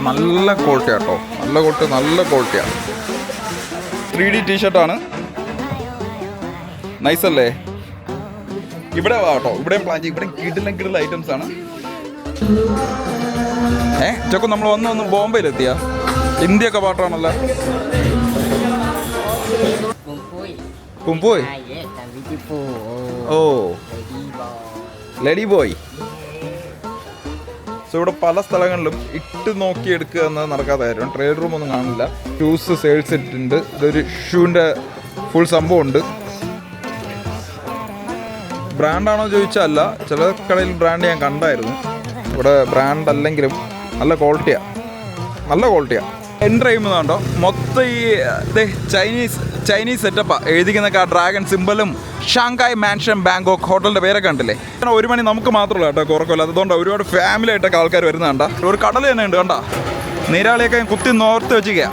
നല്ല ക്വാളിറ്റി ആട്ടോ, നല്ല ക്വാളിറ്റി, നല്ല ക്വാളിറ്റിയാണ്. 3D ടീഷർട്ടാണ്, നൈസല്ലേ? ഇവിടെ വാ കേട്ടോ, ഇവിടെയും പ്ലാൻ ചെയ്യും, ഇവിടെയും കിടിലം ഐറ്റംസ് ആണ്. ചൊക്കെ നമ്മൾ വന്ന് ബോംബെയിലെത്തിയ ഇന്ത്യയൊക്കെ പാട്ടാണല്ലോ. കുംപോയ്, ഓ ലേഡി ബോയ്. സോ ഇവിടെ പല സ്ഥലങ്ങളിലും ഇട്ട് നോക്കി എടുക്കുക എന്നത് നടക്കാത്ത കാര്യം. ട്രേഡ് റൂം ഒന്നും കാണില്ല. ഷൂസ് സെയിൽസ് സെറ്റുണ്ട്. ഇതൊരു ഷൂവിൻ്റെ ഫുൾ സംഭവം ഉണ്ട്. ബ്രാൻഡാണോ ചോദിച്ചാൽ അല്ല, ചില കടയിൽ ബ്രാൻഡ് ഞാൻ കണ്ടായിരുന്നു. ഇവിടെ ബ്രാൻഡ് അല്ലെങ്കിലും നല്ല ക്വാളിറ്റിയാണ്, നല്ല ക്വാളിറ്റിയാണ്. എൻ്റർ ചെയ്യുന്നതുണ്ടോ മൊത്തം ഈ ചൈനീസ് സെറ്റപ്പാണ് എഴുതിക്കുന്നൊക്കെ. ആ ഡ്രാഗൺ സിമ്പലും ഷാങ്കായ് മാൻഷൻ ബാങ്കോക്ക് ഹോട്ടലിൻ്റെ പേരൊക്കെ ഉണ്ടല്ലേ. 1 മണി നമുക്ക് മാത്രമല്ല കേട്ടോ കുറക്കില്ല. അതുകൊണ്ട് ഒരുപാട് ഫാമിലി ആയിട്ടൊക്കെ ആൾക്കാർ വരുന്നുണ്ട. ഒരു കടൽ തന്നെ ഉണ്ട് കണ്ട, നീരാളിയൊക്കെ കുത്തി നോർത്ത് വെച്ചിരിക്കുക.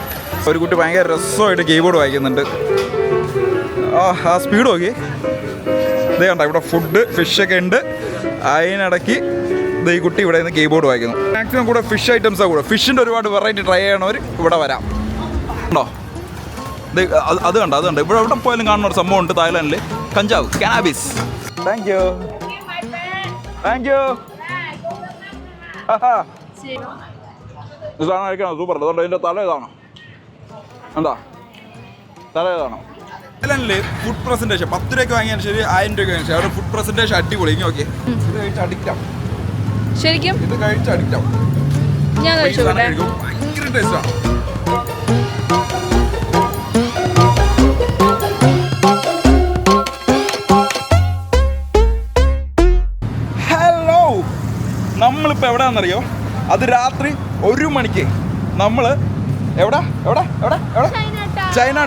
ഒരു കുട്ടി ഭയങ്കര രസമായിട്ട് കീബോർഡ് വായിക്കുന്നുണ്ട്. ആ സ്പീഡ് നോക്കി. ഇതേ കണ്ട, ഇവിടെ ഫുഡ് ഫിഷൊക്കെ ഉണ്ട്. അതിനിടയ്ക്ക് ഈ കുട്ടി ഇവിടെ നിന്ന് കീബോർഡ് വായിക്കുന്നു. മാക്സിമം കൂടെ ഫിഷ് ഐറ്റംസാണ് കൂടെ. ഫിഷിൻ്റെ ഒരുപാട് വെറൈറ്റി ട്രൈ ചെയ്യണവർ ഇവിടെ വരാം. ഉണ്ടോ അത് കണ്ടോ, അത് കണ്ടോ. ഇവിടെ എവിടെ പോയാലും കാണുന്ന ഒരു സംഭവം ഉണ്ട് തായ്ലാൻഡിൽ, കഞ്ചാവ്, cannabis. Thank you, thank you. സാധനം കഴിക്കണം, സൂപ്പർ. അതുകൊണ്ട് അതിൻ്റെ തല ഏതാണോ, എന്താ തല ഏതാണോ? തായ്ലാൻഡിൽ ഫുഡ് പ്രസൻറ്റേഷൻ 10 രൂപയ്ക്ക് വാങ്ങിയാൽ ശരി, 1000 രൂപയ്ക്ക് വാങ്ങിയാൽ ശരി, അവിടെ ഫുഡ് പ്രസൻറ്റേഷൻ അടിപൊളി. ഓക്കെ, ഇത് കഴിച്ച് അഡിക്റ്റാവും. ശരിക്കും ഇത് കഴിച്ച് അഡിക്റ്റാവും. ഞാൻ കഴിച്ചോട്ടെ, ഭയങ്കര ടേസ്റ്റാണ്. ഹലോ, നമ്മളിപ്പോൾ എവിടെയാണെന്നറിയോ? അത് രാത്രി 1 മണിക്ക് നമ്മൾ ചൈന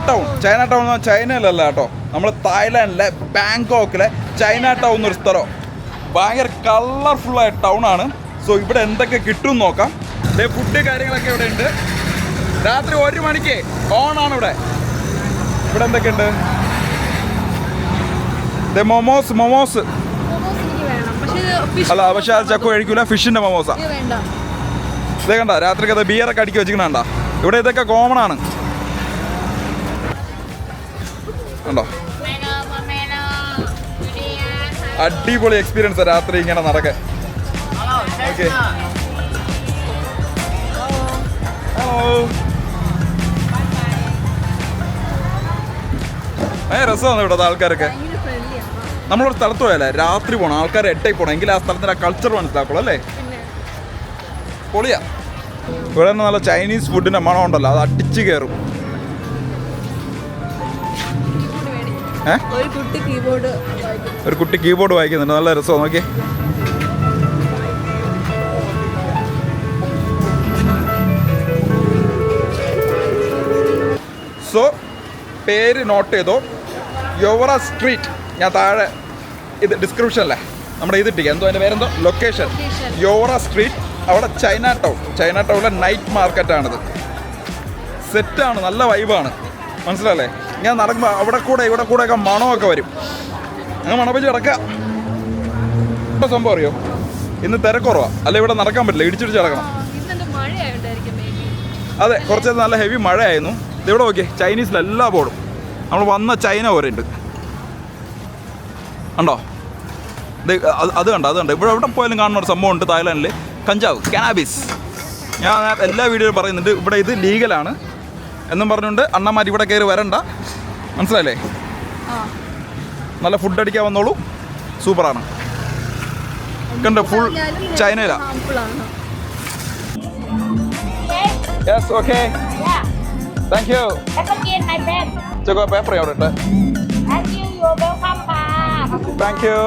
ടൗൺ ചൈനയിലല്ല കേട്ടോ, നമ്മൾ തായ്ലാൻഡിലെ ബാങ്കോക്കിലെ ചൈന ടൗൺ എന്നൊരു സ്ഥലം. ഭയങ്കര കളർഫുള്ളായ ടൗണാണ്. സോ ഇവിടെ എന്തൊക്കെ കിട്ടും നോക്കാം. ഫുഡ് കാര്യങ്ങളൊക്കെ ഇവിടെ ഉണ്ട്. രാത്രി 1 മണിക്ക് ഓണാണ് ഇവിടെ. ഇവിടെ എന്തൊക്കെയുണ്ട്? മൊമോസ് അല്ല, പക്ഷെ അത് ചക്കു കഴിക്കൂല. ഫിഷിൻ്റെ മൊമോസാ. ഇതേ കണ്ട, രാത്രിക്ക് അത് ബിയറൊക്കെ അടിക്കി വെച്ചിട്ടുണ്ടാ. ഇവിടെ ഇതൊക്കെ കോമൺ ആണ്. ഉണ്ടോ, അടിപൊളി എക്സ്പീരിയൻസ് രാത്രി ഇങ്ങനെ നടക്കാൻ. ഓക്കെ, രസമാണ് ഇവിടുത്തെ ആൾക്കാരൊക്കെ. നമ്മളൊരു സ്ഥലത്ത് പോയല്ലേ, രാത്രി പോകണം, ആൾക്കാർ 8 പോകണം, എങ്കിൽ ആ സ്ഥലത്തിൻ്റെ കൾച്ചർ മനസ്സിലാക്കുള്ളൂ അല്ലേ. പൊളിയാ. ഇവിടെ തന്നെ നല്ല ചൈനീസ് ഫുഡിൻ്റെ മണം ഉണ്ടല്ലോ, അത് അടിച്ച് കയറും. ഒരു കുട്ടി കീബോർഡ് വായിക്കുന്നുണ്ട്, നല്ല രസമാണ്. നോക്കി, സോ പേര് നോട്ട് ചെയ്തോ, യോവറ സ്ട്രീറ്റ്. ഞാൻ താഴെ ഇത് ഡിസ്ക്രിപ്ഷനല്ലേ നമ്മുടെ ഇതിട്ടിരിക്കുക, എന്തോ അതിൻ്റെ പേരെന്തോ, ലൊക്കേഷൻ യോവറ സ്ട്രീറ്റ്. അവിടെ ചൈന ടൗണിലെ നൈറ്റ് മാർക്കറ്റാണിത്. സെറ്റാണ്, നല്ല വൈബാണ്, മനസ്സിലല്ലേ. ഞാൻ നടക്കുമ്പോൾ അവിടെ കൂടെ ഇവിടെ കൂടെയൊക്കെ മണമൊക്കെ വരും. അങ്ങനെ മണപ്പിച്ച് കിടക്കുക. ഇപ്പോൾ സംഭവം അറിയോ, ഇന്ന് തിരക്കുറവാണ്, അല്ല ഇവിടെ നടക്കാൻ പറ്റില്ല, ഇടിച്ചിടിച്ച് കിടക്കണം. അതെ, കുറച്ച് നല്ല ഹെവി മഴയായിരുന്നു. ഇവിടെ നോക്കിയേ, ചൈനീസിലെല്ലാ ബോർഡും നമ്മൾ വന്ന ചൈന പോലെ ഉണ്ട്. ഉണ്ടോ, അത് കണ്ടോ. ഇവിടെ എവിടെ പോയാലും കാണുന്ന ഒരു സംഭവം ഉണ്ട് തായ്ലാൻഡിൽ, കഞ്ചാവ്, കാനാബിസ്. ഞാൻ എല്ലാ വീഡിയോയിലും പറയുന്നുണ്ട്, ഇവിടെ ഇത് ലീഗലാണ് എന്നും പറഞ്ഞുകൊണ്ട് അണ്ണന്മാർ ഇവിടെ കയറി വരണ്ട, മനസ്സിലായില്ലേ. നല്ല ഫുഡ് അടിക്കാൻ വന്നോളൂ, സൂപ്പറാണ്. കണ്ടോ, ഫുൾ ചൈനയിലാണ്. Yes, okay, thank you. ചെക്കോ പേപ്പർ അവിടെ ഇട്ട്. Thank you.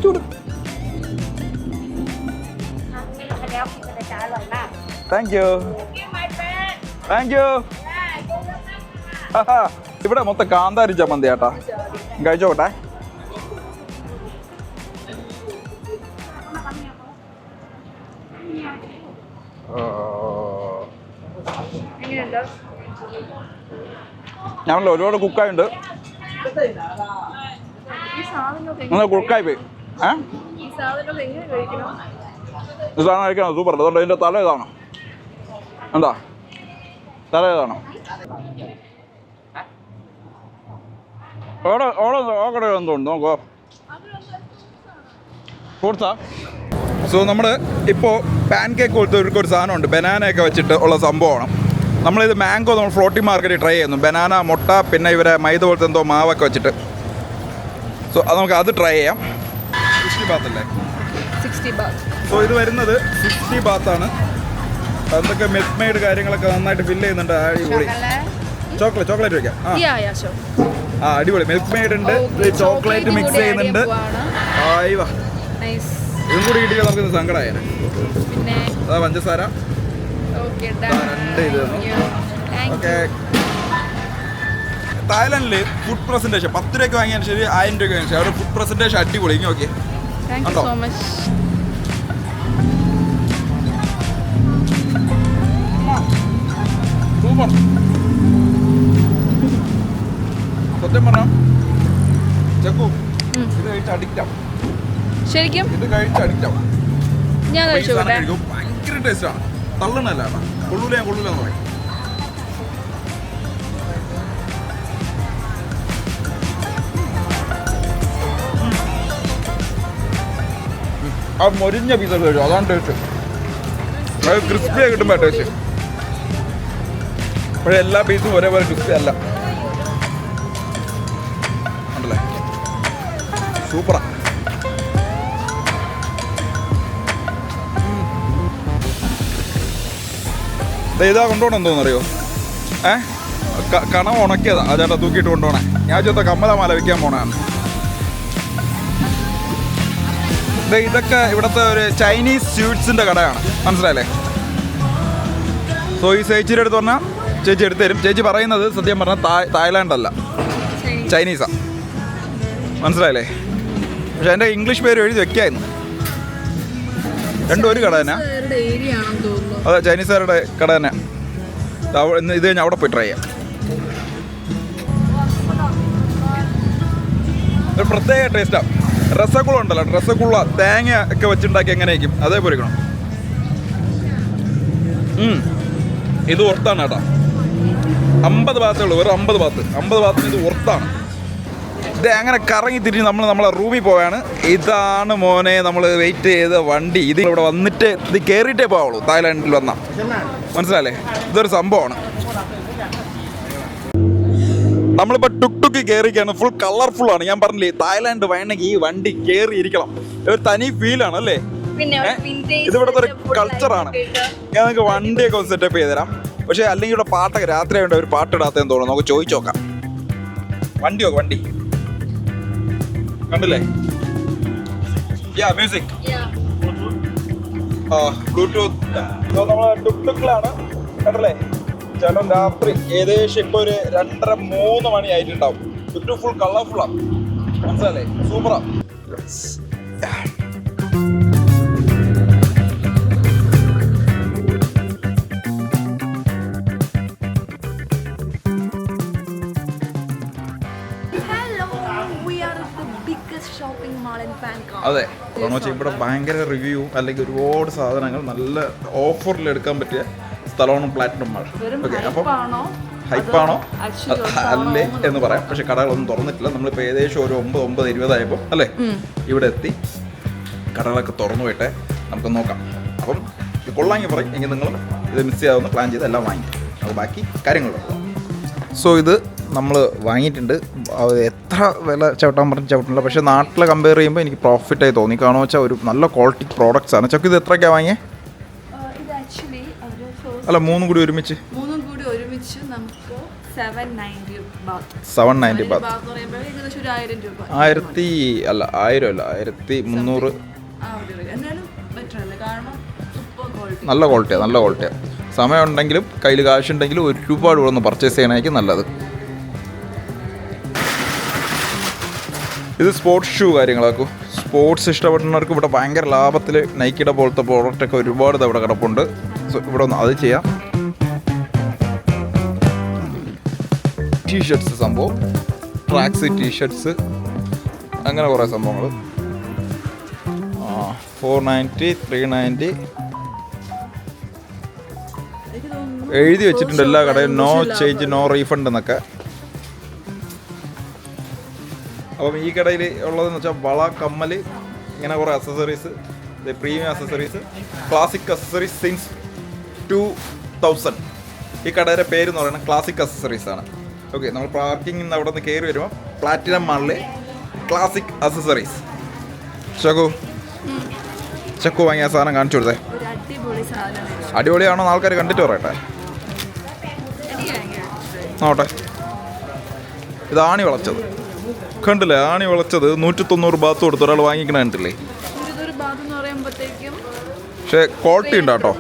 ചൂട്. Thank you, thank you. ഇവിടെ മൊത്തം കാന്താരി ചമ്മന്തി ചേട്ടാ, കഴിച്ചോട്ടെ. ഞങ്ങളെ ഒരുപാട് കുക്കായുണ്ട്, കുക്കായി പോയി. ഇത് സാധനം കഴിക്കണം സൂപ്പർ. അതുകൊണ്ട് ഇതിൻ്റെ തല ഇതാണ്. എന്താ തല ഇതാണ്. ഓടെ തോന്നുന്നു നോക്കോ ഫ്രൂട്ട്സാ. സോ നമ്മൾ ഇപ്പോൾ പാൻ കേക്ക് പോലത്തെ ഒരു സാധനമുണ്ട്, ബനാനയൊക്കെ വെച്ചിട്ട് ഉള്ള സംഭവമാണ്. നമ്മളിത് മാംഗോ നമ്മൾ ഫ്ലോട്ടിംഗ് മാർക്കറ്റിൽ ട്രൈ ചെയ്യുന്നു. ബനാന, മുട്ട, പിന്നെ ഇവരെ മൈദ പോലത്തെ എന്തോ മാവൊക്കെ വെച്ചിട്ട്. സോ അത് നമുക്ക് അത് ട്രൈ ചെയ്യാം. 60 ബാത്തല്ലേ? 60 baht. സോ ഇത് വരുന്നത് 60 ബാത്താണ്. അതൊക്കെ മിൽക്ക് മെയ്ഡ് കാര്യങ്ങളൊക്കെ നന്നായിട്ട് ഫില്ല് ചെയ്യുന്നുണ്ട്. അടിപൊളി. ചോക്ലേറ്റ് വയ്ക്കാം. ആ അടിപൊളി. മിൽക്ക് മെയ്ഡ് ഉണ്ട്, ചോക്ലേറ്റ് മിക്സ് ചെയ്യുന്നുണ്ട്. ആയിവാ, ഇതും കൂടി കിട്ടിയാൽ നമുക്ക് സങ്കടമായേനെ. അതാ പഞ്ചസാര 2 ഇത്. ഓക്കെ. തായ്ലാൻഡിൽ ഫുഡ് പ്രസൻറ്റേഷൻ 10 രൂപയ്ക്ക് വാങ്ങിയാൽ ശരി, 1000 രൂപയ്ക്ക് വാങ്ങിയാൽ ശരി, അവരുടെ ഫുഡ് പ്രസൻറ്റേഷൻ അടിപൊളി. ഇങ്ങനെ ഓക്കെ ഉണ്ടോ? സൂപ്പർ. സത്യം പറഞ്ഞാൽ ചെക്കു ഇത് കഴിച്ച് അഡിക്റ്റ് ആവും. ശരിക്കും ഇത് കഴിച്ച് അഡിക്റ്റ് ആവും. ഞാൻ കഴിച്ചോട്ടെ? ഭയങ്കര ടേസ്റ്റാണ്. തള്ളണല്ല കേട്ടോ, കൊള്ളൂലെന്ന് പറയും. ആ മൊരിഞ്ഞ പീസൊക്കെ കഴിച്ചു, അതാണ് ടേസ്റ്റ്. അത് ക്രിസ്പിയായി കിട്ടുമ്പോൾ ടേസ്റ്റ്. പക്ഷേ എല്ലാ പീസും ഒരേപോലെ ക്രിസ്പി അല്ല. ഉണ്ടല്ലേ? സൂപ്പറാ. ഇതാ കൊണ്ടുപോകണം തോന്നറിയോ? കണം ഉണക്കിയതാ ആ ചേട്ടാ തൂക്കിയിട്ട് കൊണ്ടുപോകണേ. ഞാൻ ചേട്ടാ കമ്മലമാല വയ്ക്കാൻ പോണാണ്. ഇതൊക്കെ ഇവിടുത്തെ ഒരു ചൈനീസ് സ്വീറ്റ്സിൻ്റെ കടയാണ്, മനസ്സിലായില്ലേ? സോ ഈ ചേച്ചിയുടെ അടുത്ത് പറഞ്ഞാൽ ചേച്ചി എടുത്തു തരും. ചേച്ചി പറയുന്നത് സത്യം പറഞ്ഞാൽ തായ്ലാൻഡ് അല്ല, ചൈനീസാണ്, മനസ്സിലായില്ലേ? പക്ഷെ എൻ്റെ ഇംഗ്ലീഷ് പേര് എഴുതി വെക്കായിരുന്നു. രണ്ടും ഒരു കട തന്നെ. അതെ, ചൈനീസുകാരുടെ കട തന്നെ. ഇത് കഴിഞ്ഞ് അവിടെ പോയി ട്രൈ ചെയ്യാം. ഒരു പ്രത്യേക ടേസ്റ്റാണ്. രസഗുള ഉണ്ടല്ലോ, രസഗുള തേങ്ങ ഒക്കെ വെച്ചുണ്ടാക്കി എങ്ങനെയായിരിക്കും അതേപോലെ ഇരിക്കണം. ഇത് ഒർത്താണ് കേട്ടോ. 50 ബാത്തേ ഉള്ളൂ, വെറും 50 ബാത്ത്. 50 ബാത്തിന് ഇത് ഒർത്താണ്. ഇത് അങ്ങനെ കറങ്ങി തിരിഞ്ഞ് നമ്മളെ റൂമിൽ പോവാണ്. ഇതാണ് മോനെ നമ്മൾ വെയിറ്റ് ചെയ്ത വണ്ടി. ഇത് ഇവിടെ വന്നിട്ട് ഇത് കയറിയിട്ടേ പോവുള്ളൂ തായ്ലാൻഡിൽ വന്നാൽ, മനസ്സിലല്ലേ? ഇതൊരു സംഭവമാണ്. നമ്മളിപ്പോൾ ടുക്ക് കയറിയൊക്കെയാണ്. ഫുൾ കളർഫുള്ളാണ്. ഞാൻ പറഞ്ഞില്ലേ, തായ്ലാൻഡ് വേണമെങ്കിൽ ഈ വണ്ടി കയറി ഇരിക്കണം. ഒരു തനി ഫീലാണ് അല്ലേ? ഇത് ഇവിടുത്തെ ഒരു കൾച്ചറാണ്. ഞാൻ നിങ്ങൾക്ക് വണ്ടിയൊക്കെ ഒന്ന് സെറ്റപ്പ് ചെയ്ത് തരാം. പക്ഷേ അല്ലെങ്കിൽ ഇവിടെ പാട്ടൊക്കെ രാത്രി ആയതുകൊണ്ട് ഒരു പാട്ടിടാത്തതെന്ന് തോന്നുന്നു. നമുക്ക് ചോദിച്ചു നോക്കാം. വണ്ടി കണ്ടില്ലേ? Music Bluetooth. നമ്മൾ ടുക്ടുക്കിലാണ് കണ്ടല്ലേ? ചേട്ടൻ രാത്രി ഏകദേശം ഇപ്പോൾ ഒരു 2:30-3 മണി ആയിട്ടുണ്ടാവും. ചുറ്റും ഫുൾ കളർഫുള്ളാണ്, മനസ്സിലല്ലേ? സൂപ്പറാ. അതെ, കാരണം വെച്ചാൽ ഇവിടെ ഭയങ്കര റിവ്യൂ അല്ലെങ്കിൽ ഒരുപാട് സാധനങ്ങൾ നല്ല ഓഫറിൽ എടുക്കാൻ പറ്റിയ സ്ഥലമാണ് പ്ലാറ്റിനം മാൾ. ഓക്കെ, അപ്പം ഹൈപ്പാണോ അല്ലേ എന്ന് പറയാം. പക്ഷെ കടകളൊന്നും തുറന്നിട്ടില്ല. നമ്മളിപ്പോൾ ഏകദേശം ഒരു 9-9:20 ആയപ്പോൾ അല്ലേ ഇവിടെ എത്തി. കടകളൊക്കെ തുറന്നു പോയിട്ടെ നമുക്ക് നോക്കാം. അപ്പം ഇത് കൊള്ളാമെങ്കിൽ പറയും, എങ്കിൽ നിങ്ങൾ ഇത് മിസ് ചെയ്യാവുന്ന പ്ലാൻ ചെയ്ത് എല്ലാം വാങ്ങിക്കും. അപ്പോൾ ബാക്കി കാര്യങ്ങളുണ്ട്. സോ ഇത് നമ്മൾ വാങ്ങിയിട്ടുണ്ട്. എത്ര വില ചവിട്ടാൻ പറഞ്ഞ് ചവിട്ടില്ല. പക്ഷേ നാട്ടിലെ കമ്പയർ ചെയ്യുമ്പോൾ എനിക്ക് പ്രോഫിറ്റായി തോന്നി. കാരണം വെച്ചാൽ ഒരു നല്ല ക്വാളിറ്റി പ്രോഡക്റ്റ്സ് ആണ്. ചക്ക് ഇത് എത്രയ്ക്കാണ് വാങ്ങിയത്? അല്ല, മൂന്നും കൂടി ഒരുമിച്ച് നമുക്ക് 790 baht. 790 baht. 1000 അല്ല 1000 അല്ല 1300. നല്ല ക്വാളിറ്റിയാണ്. സമയം ഉണ്ടെങ്കിലും കയ്യിൽ കാശുണ്ടെങ്കിലും ഒരുപാട് ഇവിടെ നിന്ന് പർച്ചേസ് ചെയ്യാനായിരിക്കും നല്ലത്. ഇത് സ്പോർട്സ് ഷൂ കാര്യങ്ങളൊക്കെ. സ്പോർട്സ് ഇഷ്ടപ്പെടുന്നവർക്ക് ഇവിടെ ഭയങ്കര ലാഭത്തിൽ നൈക്കിയുടെ പോലത്തെ പ്രോഡക്റ്റൊക്കെ ഒരുപാട് ഇവിടെ കിടപ്പുണ്ട്. സോ ഇവിടെ ഒന്ന് അത് ചെയ്യാം. ടീഷർട്ട്സ് സംഭവം, ട്രാക്സ് ടീഷർട്ട്സ്, അങ്ങനെ കുറേ സംഭവങ്ങൾ. 490, 390 എഴുതി വെച്ചിട്ടുണ്ട് എല്ലാ കടയും. നോ ചേഞ്ച്, നോ റീഫണ്ട് എന്നൊക്കെ. അപ്പം ഈ കടയിൽ ഉള്ളതെന്ന് വെച്ചാൽ വള, കമ്മൽ, ഇങ്ങനെ കുറേ accessories, premium accessories, classic accessories since 2000. ഈ കടയുടെ പേര് എന്ന് പറയുന്നത് ക്ലാസിക് അക്സസറീസ് ആണ്. ഓക്കെ, നമ്മൾ പാർക്കിങ്ങിൽ നിന്ന് അവിടെ നിന്ന് കയറി വരുമ്പോൾ പ്ലാറ്റിനം മാളിൽ ക്ലാസിക് അക്സസറീസ്. ചക്കു വാങ്ങിയ സാധനം കാണിച്ചു കൊടുത്തേ. അടിപൊളിയാണോ ആൾക്കാർ കണ്ടിട്ട് പറയട്ടെ. നോട്ടെ, ഇത് ആണി വളച്ചത് കണ്ടില്ലേ? ആണി വളച്ചത് 190 ബാത്ത് കൊടുത്ത് ഒരാൾ വാങ്ങിക്കണ കണ്ടില്ലേ? പക്ഷേ ക്വാളിറ്റി ഉണ്ട് കേട്ടോ,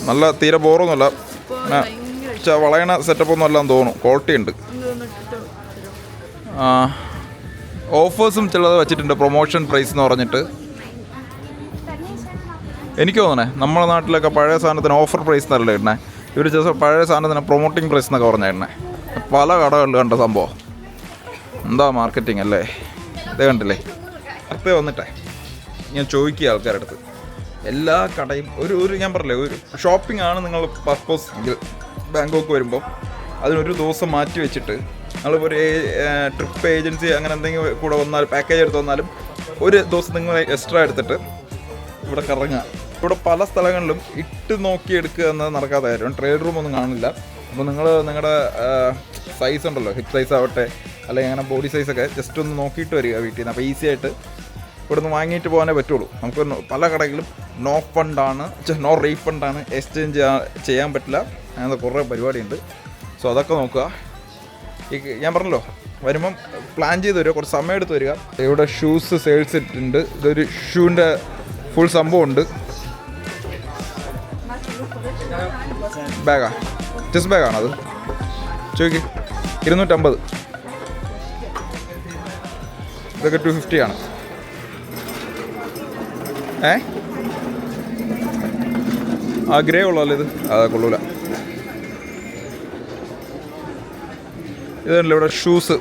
നല്ല തീരെ ബോറൊന്നുമല്ല. പിന്നെ വളയണ സെറ്റപ്പ് ഒന്നും അല്ലാന്ന് തോന്നുന്നു, ക്വാളിറ്റി ഉണ്ട്. ഓഫേഴ്സും ചിലത് വെച്ചിട്ടുണ്ട്, പ്രൊമോഷൻ പ്രൈസ് എന്ന് പറഞ്ഞിട്ട്. എനിക്ക് തോന്നണേ നമ്മുടെ നാട്ടിലൊക്കെ പഴയ സാധനത്തിന് ഓഫർ പ്രൈസ് എന്നല്ല ഇടണേ, ഇവർ ചില പഴയ സാധനത്തിന് പ്രൊമോട്ടിങ് പ്രൈസ് എന്നൊക്കെ പറഞ്ഞിടണേ. പല കടകളിൽ കണ്ട സംഭവം. എന്താ മാർക്കറ്റിംഗ് അല്ലേ? ഇത് കണ്ടില്ലേ? അടുത്ത് വന്നിട്ടേ ഞാൻ ചോദിക്കുക ആൾക്കാരുടെ അടുത്ത്, എല്ലാ കടയും ഒരു ഞാൻ പറഞ്ഞില്ലേ, ഒരു ഷോപ്പിംഗ് ആണ് നിങ്ങൾ പർപ്പസ് എങ്കിൽ ബാങ്കോക്ക് വരുമ്പോൾ അതിനൊരു ദിവസം മാറ്റി വെച്ചിട്ട് നിങ്ങളിപ്പോൾ ഒരു ട്രിപ്പ് ഏജൻസി അങ്ങനെ എന്തെങ്കിലും കൂടെ വന്നാലും പാക്കേജ് എടുത്ത് വന്നാലും ഒരു ദിവസം നിങ്ങൾ എക്സ്ട്രാ എടുത്തിട്ട് ഇവിടെ കറങ്ങുക. ഇവിടെ പല സ്ഥലങ്ങളിലും ഇട്ട് നോക്കി എടുക്കുക എന്നത് നടക്കാത്ത കാര്യം. ട്രേഡ് റൂം ഒന്നും കാണില്ല. അപ്പോൾ നിങ്ങൾ നിങ്ങളുടെ സൈസ് ഉണ്ടല്ലോ, ഹിപ്പ് സൈസ് ആവട്ടെ അല്ലെങ്കിൽ അങ്ങനെ ബോഡി സൈസൊക്കെ ജസ്റ്റ് ഒന്ന് നോക്കിയിട്ട് വരിക വീട്ടിൽ നിന്ന്. അപ്പോൾ ഈസി ആയിട്ട് ഇവിടെ നിന്ന് വാങ്ങിയിട്ട് പോകാനേ പറ്റുള്ളൂ. നമുക്ക് പല കടകളിലും നോ ഫണ്ടാണ്, നോ റീഫണ്ടാണ്, എക്സ്ചേഞ്ച് ചെയ്യാൻ പറ്റില്ല, അങ്ങനത്തെ കുറേ പരിപാടിയുണ്ട്. സോ അതൊക്കെ നോക്കുക. ഈ ഞാൻ പറഞ്ഞല്ലോ, വരുമ്പം പ്ലാൻ ചെയ്ത് വരിക, കുറച്ച് സമയം എടുത്ത് വരിക. ഇവിടെ ഷൂസ് സെയിൽസ് ഇട്ടുണ്ട്. ഇതൊരു ഷൂവിൻ്റെ ഫുൾ സംഭവമുണ്ട്. ബാഗാ, ചെസ്റ്റ് ബാഗാണത്. ചോദിക്ക്, 250. ഇതൊക്കെ 250 ആണ്. ആ ഗ്രേ ഉള്ളതല്ലേ ഇത്? അതാ കൊള്ളൂല. ഇതല്ലേ ഇവിടെ ഷൂസ്.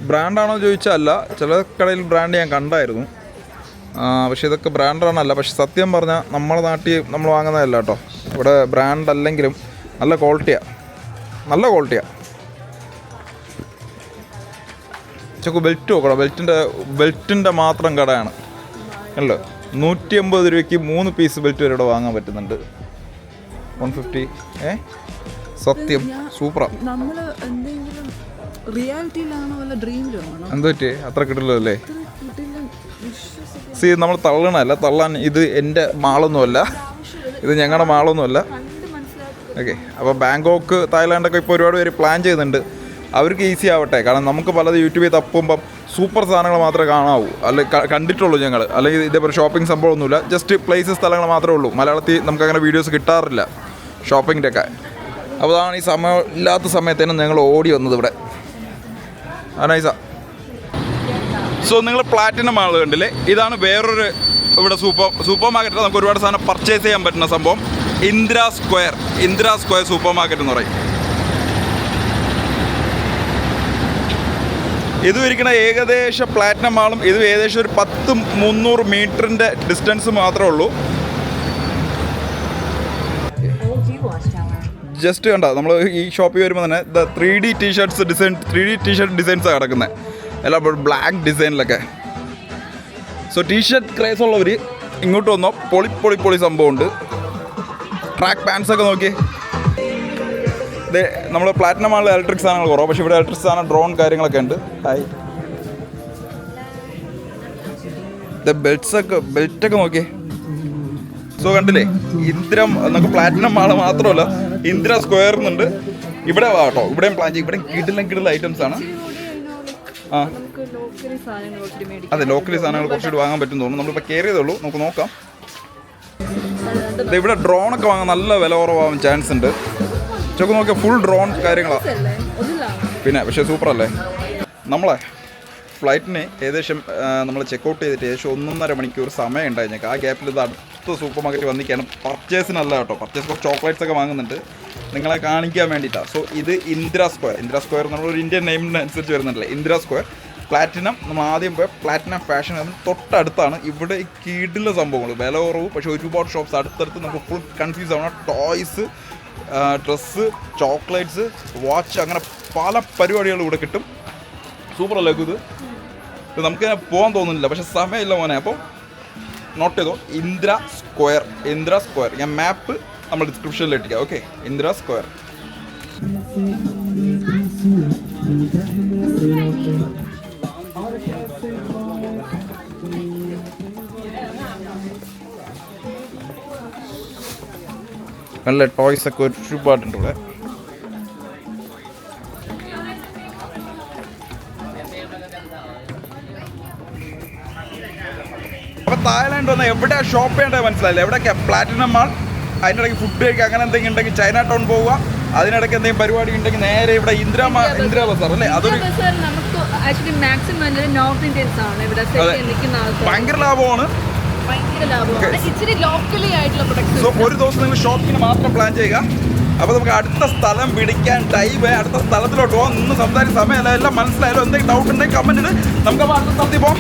ബ്രാൻഡാണോ ചോദിച്ചാൽ അല്ല, ചില കടയിൽ ബ്രാൻഡ് ഞാൻ കണ്ടായിരുന്നു. പക്ഷേ ഇതൊക്കെ ബ്രാൻഡാണല്ല. പക്ഷെ സത്യം പറഞ്ഞാൽ നമ്മുടെ നാട്ടിൽ നമ്മൾ വാങ്ങുന്നതല്ല കേട്ടോ. ഇവിടെ ബ്രാൻഡ് അല്ലെങ്കിലും നല്ല ക്വാളിറ്റിയാണ്, നല്ല ക്വാളിറ്റിയാണ്. ചെക്കു ബെൽറ്റ് നോക്കണം, ബെൽറ്റിൻ്റെ മാത്രം കടയാണ് അല്ലോ. 150 രൂപയ്ക്ക് 3 പീസ് ബെൽറ്റ് വരെ ഇവിടെ വാങ്ങാൻ പറ്റുന്നുണ്ട്. 150. സത്യം സൂപ്പറാണ്. എന്താ പറ്റി അത്ര കിട്ടില്ലല്ലോ അല്ലേ? നമ്മൾ തള്ളണമല്ല, തള്ളാൻ ഇത് എൻ്റെ മാളൊന്നുമല്ല, ഇത് ഞങ്ങളുടെ മാളൊന്നുമല്ല. ഓക്കെ, അപ്പോൾ ബാങ്കോക്ക്, തായ്ലാൻഡൊക്കെ ഇപ്പോൾ ഒരുപാട് പേര് പ്ലാൻ ചെയ്യുന്നുണ്ട്. അവർക്ക് ഈസി ആവട്ടെ. കാരണം നമുക്ക് പലത് യൂട്യൂബിൽ തപ്പുമ്പം സൂപ്പർ സാധനങ്ങൾ മാത്രമേ കാണാവൂ, അല്ലെങ്കിൽ കണ്ടിട്ടുള്ളൂ ഞങ്ങൾ. അല്ലെങ്കിൽ ഇതേപോലെ ഷോപ്പിംഗ് സംഭവമൊന്നുമില്ല, ജസ്റ്റ് പ്ലേസ് സ്ഥലങ്ങൾ മാത്രമേ ഉള്ളൂ. മലയാളത്തിൽ നമുക്കങ്ങനെ വീഡിയോസ് കിട്ടാറില്ല ഷോപ്പിങ്ങിൻ്റെ ഒക്കെ. അപ്പോൾ അതാണ് ഈ സമയം ഇല്ലാത്ത സമയത്തേനും ഞങ്ങൾ ഓടി വന്നത് ഇവിടെ. നൈസാ. സോ നിങ്ങൾ പ്ലാറ്റിനം മാൾ കണ്ടില്ലേ? ഇതാണ് വേറൊരു ഇവിടെ സൂപ്പർ മാർക്കറ്റിൽ നമുക്ക് ഒരുപാട് സാധനം പർച്ചേസ് ചെയ്യാൻ പറ്റുന്ന സംഭവം. ഇന്ദിര സ്ക്വയർ സൂപ്പർ മാർക്കറ്റ് എന്ന് പറയും. ഇത് ഇരിക്കുന്ന ഏകദേശം പ്ലാറ്റിനം മാളും ഇതും ഏകദേശം ഒരു 10-300 മീറ്ററിൻ്റെ ഡിസ്റ്റൻസ് മാത്രമേ ഉള്ളൂ. ജസ്റ്റ് കണ്ട നമ്മൾ ഈ ഷോപ്പിൽ വരുമ്പോൾ തന്നെ 3D ടീഷർട്ട് ഡിസൈൻസാണ് കിടക്കുന്നത്. എല്ലാം ബ്ലാക്ക് ഡിസൈനിലൊക്കെ. സോ ടീഷർട്ട് ക്രേസ് ഉള്ളവർ ഇങ്ങോട്ട് വന്നോ, പൊളി സംഭവമുണ്ട്. ട്രാക്ക് പാൻസൊക്കെ നോക്കി. ഇത് നമ്മൾ പ്ലാറ്റിനം മാളിൽ ഇലക്ട്രിക് സാധനങ്ങൾ കുറവാണ്, പക്ഷേ ഇവിടെ ഇലക്ട്രിക് സാധനം, ഡ്രോൺ കാര്യങ്ങളൊക്കെ ഉണ്ട്. ഹായ്, ഇത് ബെൽറ്റൊക്കെ നോക്കിയേ. സോ കണ്ടില്ലേ, ഇന്ദിരം നമുക്ക് പ്ലാറ്റിനം മാള് മാത്രമല്ല ഇന്ദിര സ്ക്വയർ എന്നുണ്ട്. ഇവിടെ കേട്ടോ, ഇവിടെയും പ്ലാൻ ചെയ്യും. ഇവിടെ കിടിലൻ ഐറ്റംസ് ആണ്. അതെ, ലോക്കലി സാധനങ്ങൾ കുറച്ചുകൂടി വാങ്ങാൻ പറ്റും തോന്നുന്നു. നമ്മളിപ്പോൾ കയറിയതേ ഉള്ളൂ, നമുക്ക് നോക്കാം. ഇവിടെ ഡ്രോണൊക്കെ വാങ്ങാൻ നല്ല വില കുറവാകാൻ ചാൻസ് ഉണ്ട്. ചൊക്കെ നോക്കിയാൽ ഫുൾ ഡ്രോൺ കാര്യങ്ങളാണ് പിന്നെ. പക്ഷേ സൂപ്പറല്ലേ. നമ്മളെ ഫ്ലൈറ്റിന് ഏകദേശം നമ്മൾ ചെക്കൗട്ട് ചെയ്തിട്ട് ഏകദേശം 1.5 മണിക്കൂർ സമയം ഉണ്ടായി. ആ ഗ്യാപ്പിൽ ഇത് അടുത്ത സൂപ്പർ മാർക്കറ്റ് വന്നിരിക്കുകയാണ്. പർച്ചേസിനല്ല കേട്ടോ, പർച്ചേസ് കുറച്ച് ചോക്ലേറ്റ്സ് ഒക്കെ വാങ്ങുന്നുണ്ട് നിങ്ങളെ കാണിക്കാൻ വേണ്ടിയിട്ടാണ്. സോ ഇത് ഇന്ദിര സ്ക്വയർ. ഇന്ദിര സ്ക്വയർ നമ്മളൊരു ഇന്ത്യൻ നെയിമിനനുസരിച്ച് വരുന്നുണ്ടല്ലേ, ഇന്ദിര സ്ക്വയർ. പ്ലാറ്റിനം. നമ്മൾ ആദ്യം പോയ പ്ലാറ്റിനം ഫാഷൻ തൊട്ടടുത്താണ്. ഇവിടെ ഈ കീടിലെ സംഭവങ്ങൾ വില കുറവ്, പക്ഷേ ഒരുപാട് ഷോപ്സ് അടുത്തടുത്ത് നമുക്ക് ഫുൾ കൺഫ്യൂസ് ആവണം. ടോയ്സ്, ഡ്രസ്സ്, ചോക്ലേറ്റ്സ്, വാച്ച്, അങ്ങനെ പല പരിപാടികളും ഇവിടെ കിട്ടും. സൂപ്പർ അല്ലേ ഇത്? നമുക്ക് പോകാൻ തോന്നുന്നില്ല, പക്ഷെ സമയമില്ല മോനെ. അപ്പോൾ നോട്ട് ചെയ്തോ, ഇന്ദ്ര സ്ക്വയർ. ഞാൻ മാപ്പ് നമ്മൾ ഡിസ്ക്രിപ്ഷനിൽ ഇട്ടിക്കാം. ഓക്കെ, ഇന്ദ്ര സ്ക്വയർ. നല്ല ടോയ്സ് ഒക്കെ ഒരുപാടുണ്ട് ഇവിടെ. അപ്പോൾ തായ്ലാൻഡ് വന്നാൽ എവിടെ ഷോപ്പ് ചെയ്യേണ്ടത് മനസ്സിലായില്ല. എവിടെയൊക്കെയാണ് പ്ലാറ്റിനം മാൾ, അതിൻ്റെ ഇടയ്ക്ക് ഫുഡ് കഴിക്കുക, അങ്ങനെ എന്തെങ്കിലും ഉണ്ടെങ്കിൽ ചൈന ടൗൺ പോവുക. അതിനിടയ്ക്ക് എന്തെങ്കിലും പരിപാടി ഉണ്ടെങ്കിൽ നേരെ ഇവിടെ ഇന്ദ്ര ബസാർ അല്ലേ, അതൊരു ഭയങ്കര ലാഭമാണ്. സോ ഒരു ദിവസം നിങ്ങൾ ഷോപ്പിങ്ങിന് മാത്രം പ്ലാൻ ചെയ്യുക. അപ്പോൾ നമുക്ക് അടുത്ത സ്ഥലം പിടിക്കാൻ അടുത്ത സ്ഥലത്തിലോട്ട് പോകാം. നിന്ന് സംസാരിച്ച സമയമല്ല, എല്ലാം മനസ്സിലായാലും എന്തെങ്കിലും ഡൗട്ട് ഉണ്ടെങ്കിൽ കമൻറ്റിന് നമുക്ക് അടുത്ത സ്ഥലത്തിൽ പോകാം.